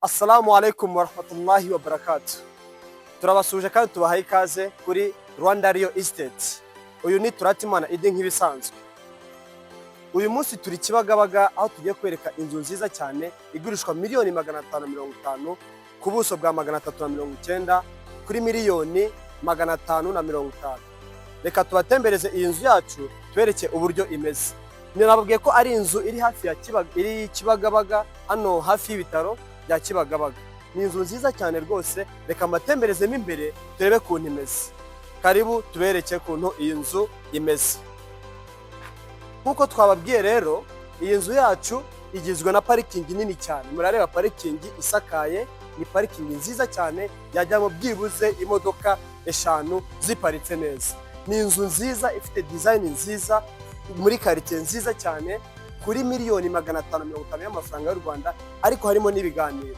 Assalamu alaikum warahmatullahi wabarakatuh. Turabasuje kandi tubahaye ikaze kuri Rwanda Real Estate. Uyu ni Turatimana Idi nk'ibisanzwe. Uyu munsi turi Kibagabaga aho tugiye kwereka inzu nziza cyane igurishwa miliyoni 550 ku buso bwa 390 kuri miliyoni 550. Reka tubatembereze iyi nzu yacu tubereke uburyo imeze. Nababwiye ko ari inzu iri hafi ya Kibagabaga hano hafi y'ibitaro bya Kibagabaga. Ni inzu nziza cyane rwose, reka mbatemberezemo imbere turebe kuntu imeze. Karibu tubereke kuntu iyi nzu imeze. Nkuko twababwiye rero, iyi nzu yacu igizwe na parikingi nini cyane. Murareba parikingi isakaye, ni parikingi nziza cyane yajyamo byibuze imodoka 5 ziparitse neza. Ni inzu nziza ifite design nziza muri quartier nziza cyane kuri miliyoni 550 y'amafaranga y'u Rwanda, ariko harimo n'ibiganiro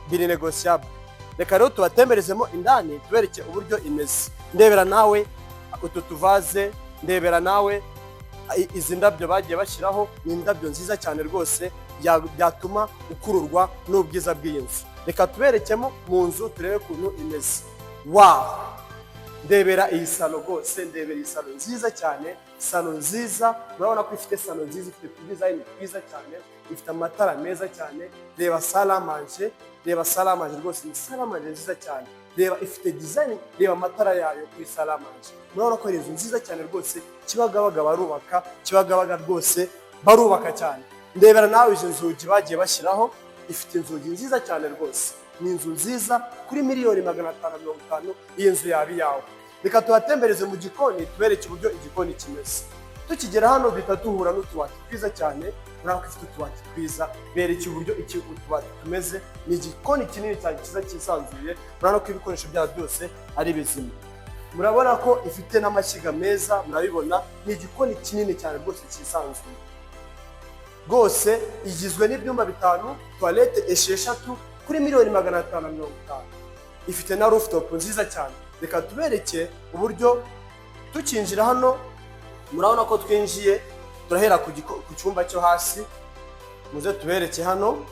biri negociable. Reka rero tubatemberezemo indani tubereke uburyo imeze. Ndebera nawe utu tuvaze, ndebera nawe izi ndabyo bagiye bashyiraho, ni indabyo nziza cyane rwose byatuma ukururwa n'ubwiza bw'iyi nzu. Reka tuberekemo mu nzu turebe kuntu imeze. Wow! Ndebera iyi salo rwose, ndebera iyi salo nziza cyane, salo nziza. Murabona ko ifite salo nziza, ifite design nziza cyane, ifite amatara meza cyane. Reba salle à manger, reba salle à manger rwose, ni salle à manger nziza cyane. Reba ifite design, reba amatara yayo kuri salle à manger. Murabona ko ari inzu nziza cyane rwose. Kibagabaga barubaka, Kibagabaga rwose barubaka cyane. Ndebera nawe izo nzugi bagiye bashyiraho, ifite inzugi nziza cyane rwose. Ni inzu nziza kuri miliyoni 550. Iyi nzu yabi yawe. Reka tubatembereze mu gikoni tubereke uburyo igikoni kimeze. Tukigera hano bita duhura n'utubati twiza cyane. Murabona ko ifite utubati twiza, bereke uburyo utubati tumeze. Ni igikoni kinini cyane cyiza cyisanzuye. Murabona ko ibikoresho byayo byose ari bizima. Murabona ko ifite n'amashyiga meza, murabibona. Ni igikoni kinini cyane rwose cyisanzuye. Rwose igizwe n'ibyumba 5, toilette 6 kuri miliyoni 550. Ifite na rooftop nziza cyane. Reka tubereke uburyo tukinjira hano. Murabona ko twinjiye, turahera ku cyumba cyo hasi. Muze tubereke hano.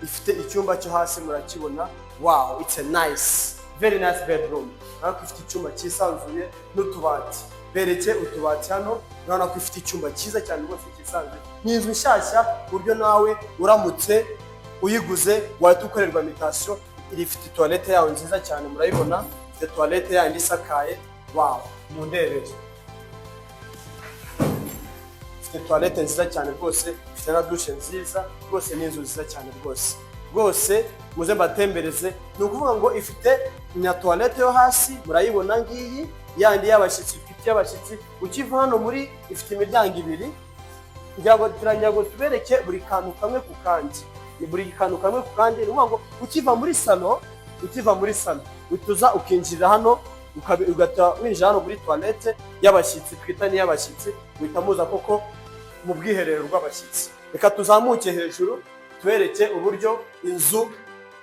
Ifite icyumba cyo hasi, murakibona. Wow, it's a nice, very nice bedroom. Murabona ko ifite icyumba cyisanzuye n'utubati. Bereke utubati hano. Murabona ko ifite icyumba cyiza cyane rwose cyisanzuye. Ni inzu nshyashya buryo nawe uramutse uyiguze wahita ukorerwa imitation. Ifite toilette yayo nziza cyane, murayibona. Ifite toilette yayo isakaye. Wow, mundebere. Ifite toilette nziza cyane rwose, ifite na douche nziza rwose. Ni inzu nziza cyane rwose. Rwose muze mbatembereze. Ni ukuvuga ngo ifite na toilette yo hasi, murayibona ngiyi yandi y'abashyitsi. Ifite y'abashyitsi ukiva hano muri, ifite imiryango 2. Turangira ngo tubereke buri kantu kamwe ku kandi. Buri kantu kamwe ku kandi. Ni ukuvuga ngo ukiva muri salo utuza ukinjira hano, ugata winjira hano muri toilette y'abashyitsi. Twita ni y'abashyitsi, uhita muza koko mu bwiherero rw'abashyitsi. Reka tuzamuke hejuru tubereke uburyo inzu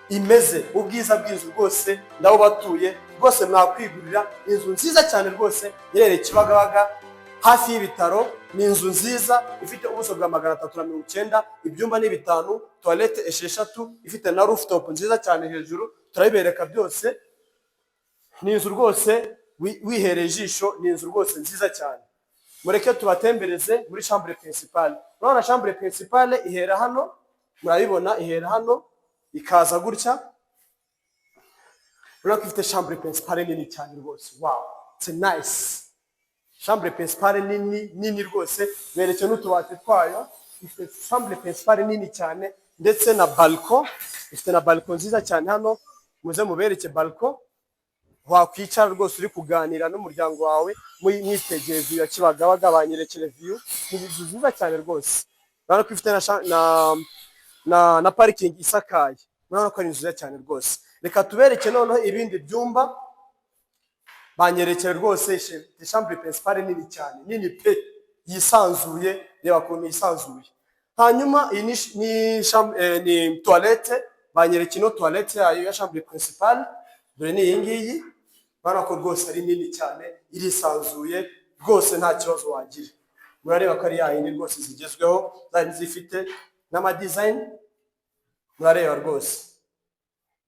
imeze. Ubwiza bw'inzu rwose ndaho batuye rwose mwakwigurira. Inzu nziza cyane rwose irereye Kibagabaga hafi y'ibitaro. Ni inzu nziza ifite ubuso bwa 390, ibyumba ni 5, toilette 6, ifite na rooftop nziza cyane hejuru. Turabibereka byose. Ni inzu rwose wihereye ijisho, ni inzu rwose nziza cyane. Mureke tubatembereze muri chambre principale. Urabona chambre principale ihera hano, murabibona ihera hano ikaza gutya. Urabona ko ifite chambre principale nini cyane rwose. Wow, it's nice. Chambre principale nini rwose. Bereke n'utubati twayo. Ifite chambre principale nini cyane ndetse na balcon. Ifite na balcon nziza cyane hano. Muze mubereke balcon. Wakwicara rwose uri kuganira n'umuryango wawe mwitegeye view ya Kibagabaga, banyerekere view. Ni inzu nziza cyane rwose. Urabona ko ifite na parking isakaye. Urabona ko ari nziza cyane rwose. Reka tubereke noneho ibindi byumba. Banyerekere rwose chambre principale nini cyane, nini pe, yisanzuye. Reba kuntu yisanzuye. Hanyuma iyi ni toilette. Banyereke no toilette yayo ya chambre principale. Dore ni iyi ngiyi. Urabona ko rwose ari nini cyane, irisanzuye rwose, nta kibazo wagira. Murareba ko ari yayindi rwose zigezweho, zari zifite n'ama design murareba rwose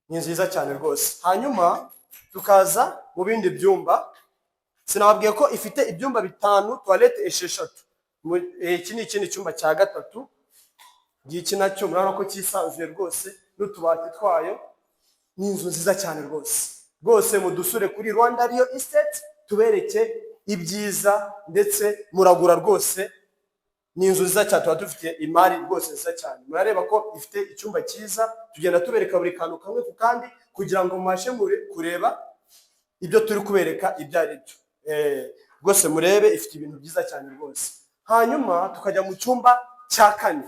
ni nziza cyane rwose. Hanyuma tukaza mu bindi byumba. Sinababwiye ko ifite ibyumba 5, toilette 6. Iki ni ikindi cyumba cya gatatu. Iki nacyo murabona ko cyisanzuye rwose n'utubati twayo. Ni inzu nziza cyane rwose mudusure kuri Rwanda Real Estate tubereke ibyiza ndetse muragura rwose. Ni inzu nziza cyane, tuba dufite imari rwose nziza cyane. Murareba ko ifite icyumba cyiza, tugenda tubereka buri kantu kamwe ku kandi kugira ngo mubashe kureba ibyo turi kubereka ibyo ari byo. Rwose murebe ifite ibintu byiza cyane rwose. Hanyuma tukajya mu cyumba cya 4.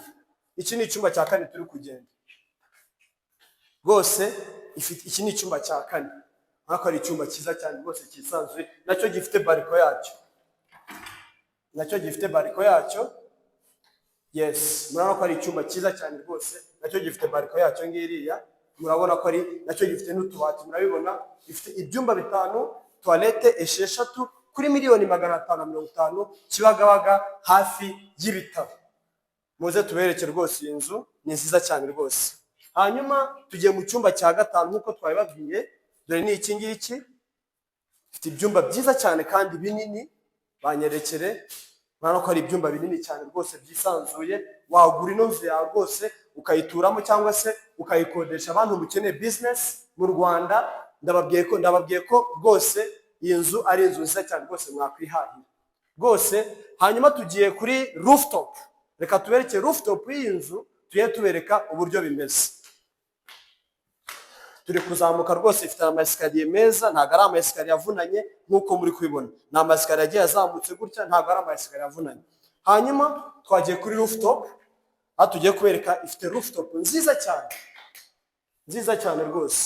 Iki ni icyumba cya 4 turi kugenda. Rwose iki ni icyumba cya 4. Ariko ari icyumba cyiza cyane rwose cyisanzuye, nacyo gifite bariko yacyo. Yes, murabona ko ari icyumba cyiza cyane rwose, nacyo gifite bariko yacyo ngiriya. Murabona ko ari nacyo gifite n'utubati, murabibona. Ifite ibyumba 5, toilette 6 kuri $550,000 Kibagabaga hafi y'ibitaro. Muze tubereke rwose iyi nzu ni nziza cyane rwose. Hanyuma tugiye mu cyumba cya 5 nkuko twabibabwiye. Dore ni iki ngiki. Ifite ibyumba byiza cyane kandi binini. Banyerekere. Murabona ko ari ibyumba binini cyane rwose byisanzuye. Wagura ino nzu yawe rwose ukayituramo cyangwa se ukayikodesha abantu mukeneye business mu Rwanda. Ndababwiye ko rwose iyi nzu ari inzu nziza cyane rwose mwakwihahira rwose. Hanyuma tugiye kuri rooftop. Reka tubereke rooftop y'iyi nzu, tubereka uburyo bimeze. Turi kuzamuka rwose, ifite amasikariye meza, ntabwo ari amasikariye avunanye nk'uko muri kubibona. Ni amasikariye agiye azamutse gutya, ntabwo ari amasikariye avunanye. Hanyuma twagiye kuri rooftop, aho tugiye kubereka ifite rooftop nziza cyane rwose.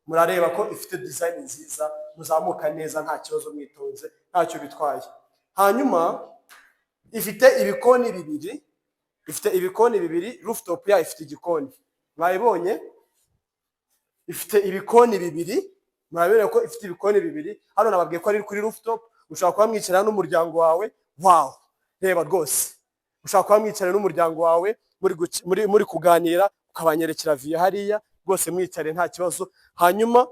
Murareba ko ifite design nziza, muzamuka neza nta kibazo, mwitonze ntacyo bitwaye. Hanyuma ifite ibikoni bibiri. Rooftop yayo ifite igikoni, mwayibonye. Ifite ibikoni bibiri, murabona ko ifite ibikoni bibiri. Hano nababwiye ko ari kuri rooftop, ushobora kuba mwicara n'umuryango wawe. Wow, reba rwose, ushobora kuba mwicara n'umuryango wawe muri kuganira, ukabanyerekera via hariya rwose, mwicare nta kibazo. Hanyuma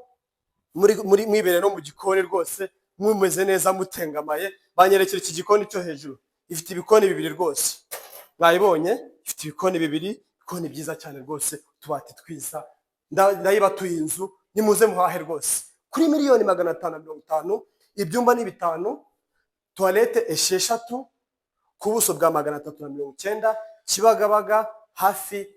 mwibere no mu gikoni rwose, mumeze neza mutengamaye. Banyerekera iki gikoni cyo hejuru. Ifite ibikoni bibiri rwose, mwayibonye. Ifite ibikoni bibiri, ibikoni byiza cyane rwose, tubati twiza. Ndayibatuye inzu, nimuze muhahe rwose kuri $550,000. Ibyumba ni 5, toilette 6 ku buso bwa 390, Kibagabaga hafi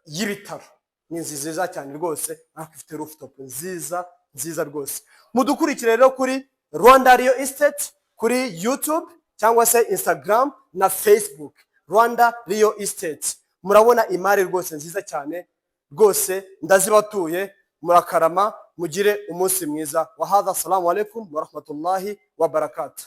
y'ibitaro. Ni nziza cyane rwose, ariko ifite rooftop nziza rwose. Mudukurikire rero kuri Rwanda Real Estate kuri YouTube cyangwa se Instagram na Facebook. Rwanda Real Estate, murabona imari rwose nziza cyane rwose. Ndazibatuye, murakarama, mugire umunsi mwiza. Wa hadha, assalamu alaikum wa rahmatullahi wa barakatuh.